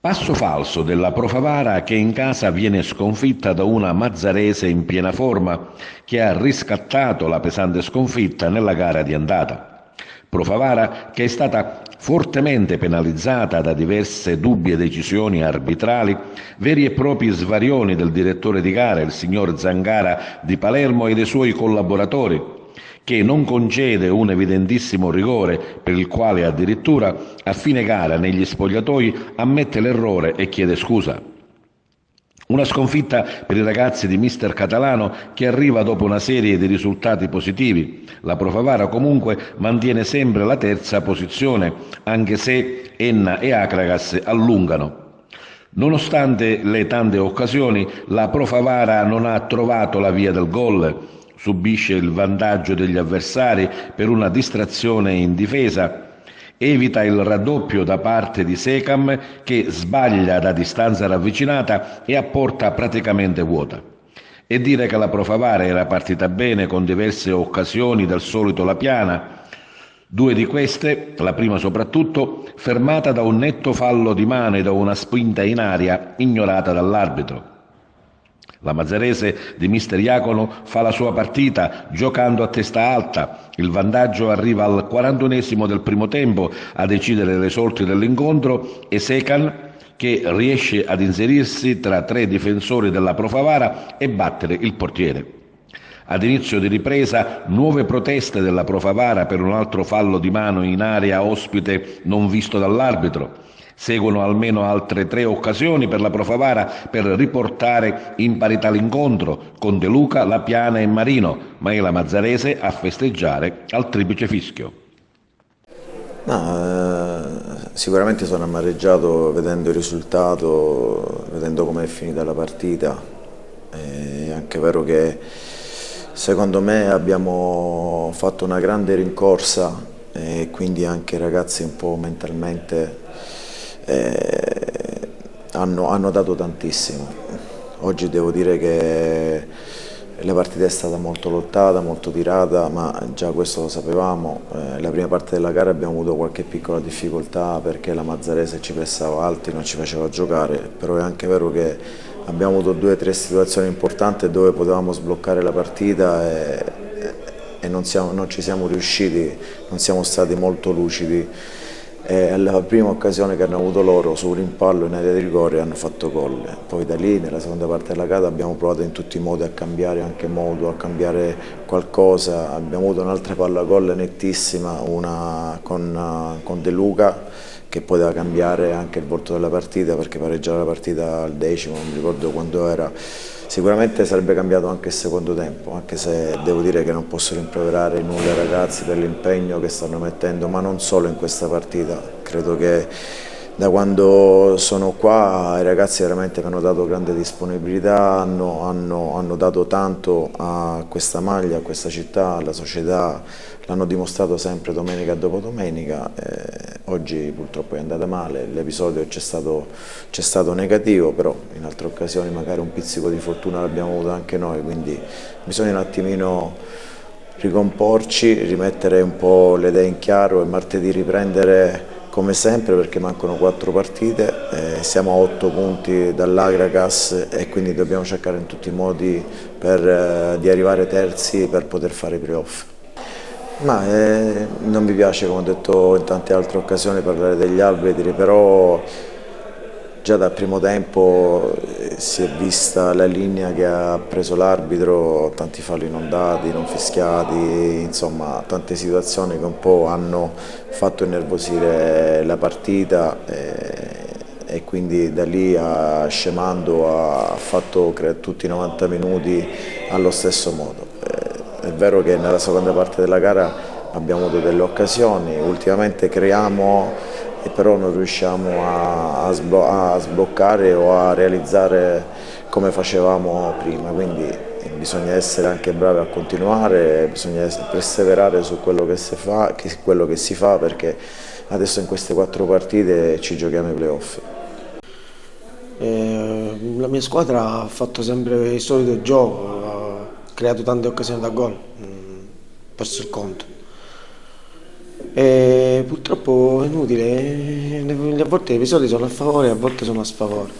Passo falso della Pro Favara che in casa viene sconfitta da una Mazzarese in piena forma che ha riscattato la pesante sconfitta nella gara di andata. Pro Favara che è stata fortemente penalizzata da diverse dubbie decisioni arbitrali, veri e propri svarioni del direttore di gara, il signor Zangara di Palermo e dei suoi collaboratori, che non concede un evidentissimo rigore per il quale addirittura a fine gara negli spogliatoi ammette l'errore e chiede scusa. Una sconfitta per i ragazzi di mister Catalano che arriva dopo una serie di risultati positivi. La Pro Favara comunque mantiene sempre la terza posizione, anche se Enna e Acragas allungano. Nonostante le tante occasioni, la Pro Favara non ha trovato la via del gol. Subisce il vantaggio degli avversari per una distrazione in difesa, evita il raddoppio da parte di Secam che sbaglia da distanza ravvicinata e a porta praticamente vuota. E dire che la Pro Favara era partita bene con diverse occasioni del solito La Piana, due di queste, la prima soprattutto, fermata da un netto fallo di mano e da una spinta in aria ignorata dall'arbitro. La Mazzarese di mister Iacono fa la sua partita giocando a testa alta. Il vantaggio arriva al 41esimo del primo tempo a decidere le sorti dell'incontro e Secan che riesce ad inserirsi tra tre difensori della Pro Favara e battere il portiere. Ad inizio di ripresa, nuove proteste della Pro Favara per un altro fallo di mano in area ospite non visto dall'arbitro. Seguono almeno altre tre occasioni per la Pro Favara per riportare in parità l'incontro con De Luca, La Piana e Marino, ma è la Mazzarese a festeggiare al triplice fischio. Sicuramente sono amareggiato vedendo il risultato, vedendo come è finita la partita. È anche vero che secondo me abbiamo fatto una grande rincorsa e quindi anche i ragazzi un po' mentalmente hanno dato tantissimo. Oggi devo dire che la partita è stata molto lottata, molto tirata, ma già questo lo sapevamo. La prima parte della gara abbiamo avuto qualche piccola difficoltà perché la Mazzarese ci pressava alti, non ci faceva giocare, però è anche vero che abbiamo avuto due o tre situazioni importanti dove potevamo sbloccare la partita e non ci siamo riusciti, non siamo stati molto lucidi. La prima occasione che hanno avuto loro su un rimpallo in area di rigore hanno fatto gol. Poi da lì nella seconda parte della gara abbiamo provato in tutti i modi a cambiare anche modo, a cambiare qualcosa. Abbiamo avuto un'altra palla gol nettissima, una con De Luca che poteva cambiare anche il volto della partita perché pareggiare la partita al 10°, non mi ricordo quando era. Sicuramente sarebbe cambiato anche il secondo tempo, anche se devo dire che non posso rimproverare nulla ai ragazzi per l'impegno che stanno mettendo, ma non solo in questa partita. Credo che da quando sono qua i ragazzi veramente mi hanno dato grande disponibilità, hanno dato tanto a questa maglia, a questa città, alla società, l'hanno dimostrato sempre domenica dopo domenica. Oggi purtroppo è andata male, l'episodio c'è stato negativo, però in altre occasioni magari un pizzico di fortuna l'abbiamo avuto anche noi, quindi bisogna un attimino ricomporci, rimettere un po' le idee in chiaro e martedì riprendere come sempre perché mancano 4 partite, siamo a 8 punti dall'Agragas e quindi dobbiamo cercare in tutti i modi di arrivare terzi per poter fare i playoff. Non mi piace, come ho detto in tante altre occasioni, parlare degli arbitri, però già dal primo tempo si è vista la linea che ha preso l'arbitro, tanti falli non dati, non fischiati, insomma tante situazioni che un po' hanno fatto innervosire la partita e quindi da lì scemando ha fatto tutti i 90 minuti allo stesso modo. È vero che nella seconda parte della gara abbiamo avuto delle occasioni, ultimamente creiamo e però non riusciamo a sbloccare o a realizzare come facevamo prima, quindi bisogna essere anche bravi a continuare, bisogna perseverare su quello che si fa perché adesso in queste 4 partite ci giochiamo i playoff. La mia squadra ha fatto sempre il solito gioco, ha creato tante occasioni da gol, perso il conto. E purtroppo è inutile, a volte gli episodi sono a favore, a volte sono a sfavore.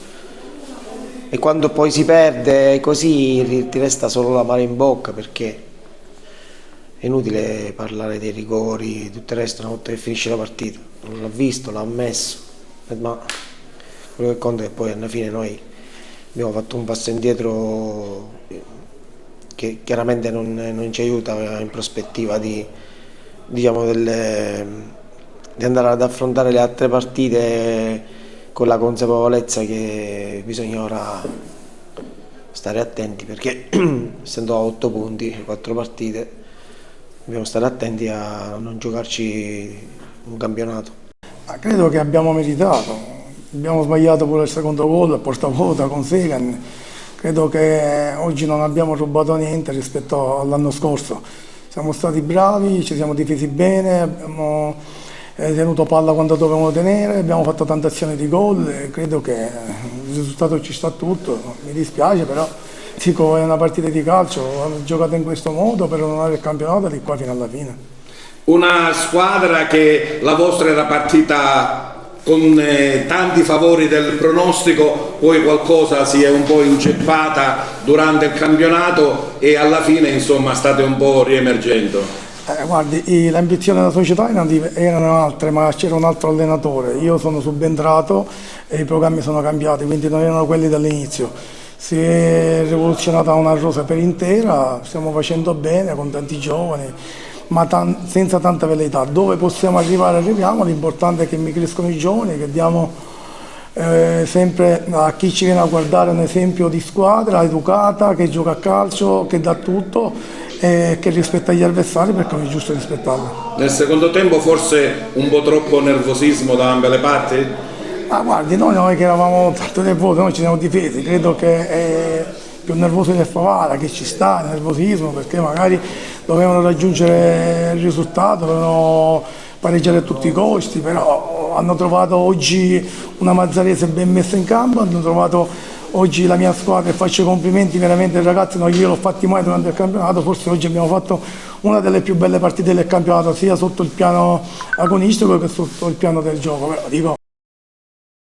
E quando poi si perde così ti resta solo l'amaro in bocca, perché è inutile parlare dei rigori, tutto il resto una volta che finisce la partita. Non l'ha visto, l'ha ammesso, ma quello che conta è che poi alla fine noi abbiamo fatto un passo indietro che chiaramente non ci aiuta in prospettiva di andare ad affrontare le altre partite con la consapevolezza che bisogna ora stare attenti, perché essendo a 8 punti, 4 partite, dobbiamo stare attenti a non giocarci un campionato. Ma credo che abbiamo meritato, abbiamo sbagliato pure il secondo gol a porta vuota con Segan. Credo che oggi non abbiamo rubato niente rispetto all'anno scorso. Siamo stati bravi, ci siamo difesi bene, abbiamo tenuto palla quando dovevamo tenere, abbiamo fatto tante azioni di gol e credo che il risultato ci sta tutto. Mi dispiace, però dico, è una partita di calcio, hanno giocato in questo modo per onorare il campionato di qua fino alla fine. Una squadra che la vostra era partita con tanti favori del pronostico, poi qualcosa si è un po' inceppata durante il campionato e alla fine insomma state un po' riemergendo. Guardi, le ambizioni della società erano altre, ma c'era un altro allenatore. Io sono subentrato e i programmi sono cambiati, quindi non erano quelli dall'inizio. Si è rivoluzionata una rosa per intera, stiamo facendo bene con tanti giovani, ma senza tanta velleità. Dove possiamo arrivare arriviamo, l'importante è che mi crescono i giovani, che diamo sempre a chi ci viene a guardare un esempio di squadra educata, che gioca a calcio, che dà tutto e che rispetta gli avversari, perché è giusto rispettarli. Nel secondo tempo forse un po' troppo nervosismo da ambe le parti? Ma guardi, noi che eravamo tanto nervosi, noi ci siamo difesi, credo che è più nervoso del Favara, che ci sta il nervosismo, perché magari dovevano raggiungere il risultato, dovevano pareggiare a tutti i costi, però hanno trovato oggi una Mazzarese ben messa in campo, hanno trovato oggi la mia squadra, e faccio i complimenti veramente ai ragazzi, non gliel'ho fatti mai durante il campionato, forse oggi abbiamo fatto una delle più belle partite del campionato, sia sotto il piano agonistico che sotto il piano del gioco, però dico,